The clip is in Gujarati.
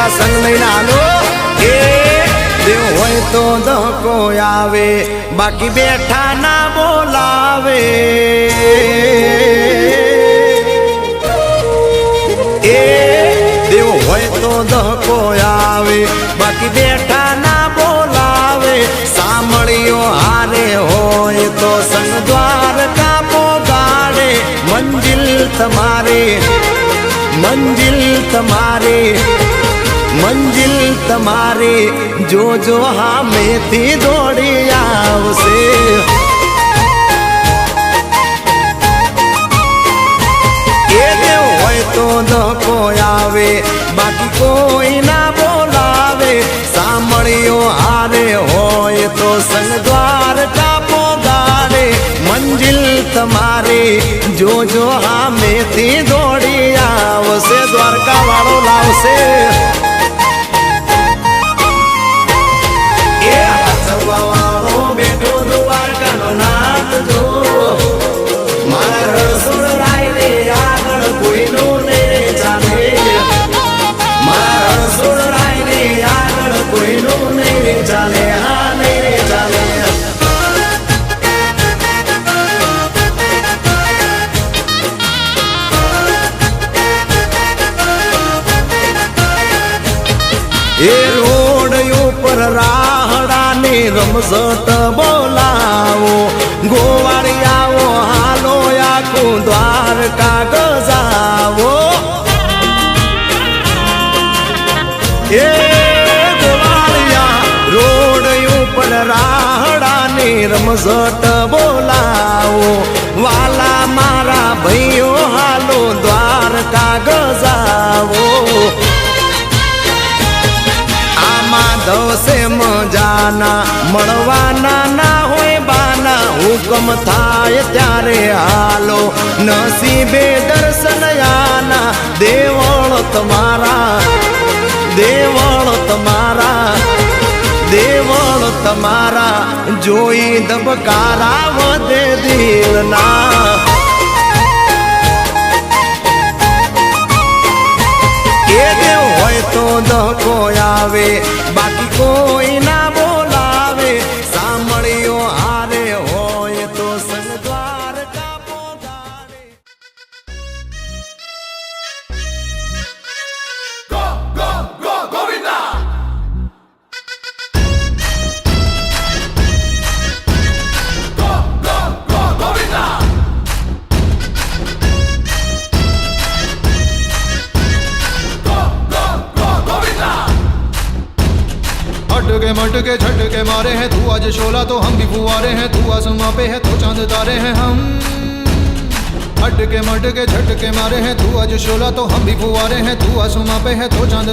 દ્વારકા સંગ લઈને હાલો એ દેવ હોય તો ધક્કો આવે બાકી બેઠા ના બોલાવે એ દેવ હોય તો ધક્કો આવે બાકી બેઠા ના બોલાવે સાંભળ્યો હારે હોય તો સંગ દ્વારકા પોગાડે મંજિલ તમારી જોજો હામેથી દોડી આવશે એ દેવ હોય તો ધક્કો આવે બાકી કોઈ ના બોલાવે સાંભળ્યો હારે હોય તો સંગ દ્વારકા પોગાડે મંજિલ તમારી જોજો હામેથી દોડી આવશે દ્વારકા વાળો લાવશે એ હસવા વાળો બેઠો દ્વારકાનો નાથ જો મારા રસોડ રાય રે આગળ કોઈનું નહીં ચાલે મારા રસોડ રાય રે આગળ કોઈનું નહીં ચાલે હા નહીં ચાલે એ રોડ ઉપર રાહડાને રમઝટ બોલાવો ગોવાળિયાઓ હાલો આખું દ્વારકા ગજાવો એ ગોવાળિયા રોડ ઉપર રાહડાને રમઝટ બોલાવો વાલા મારા ભાઈઓ હાલો દ્વારકા ગજાવો દસે મજાના મળવાના ના હોય બાના હુકમ થાય ત્યારે હાલો નસીબે દર્શન આના દેવળ તમારા જોઈ ધબકારા વધે દિલના એ દેવ હોય તો ધક્કો આવે બાકી કોઈ ના બોલાવે સાંભળ્યો હારે હોય તો સંગ Dwarka પોગાડે Go, go, go, Govinda! Go, go, go, Govinda! अटके मटके झटके मारे हैं तू आज शोला तो हम भी फुवारे हैं तू आसमां पे है तो चांद तारे हैं हम अटके मटके झटके मारे हैं तू आज शोला तो हम भी फुवारे हैं तू आसमां पे है तो चांद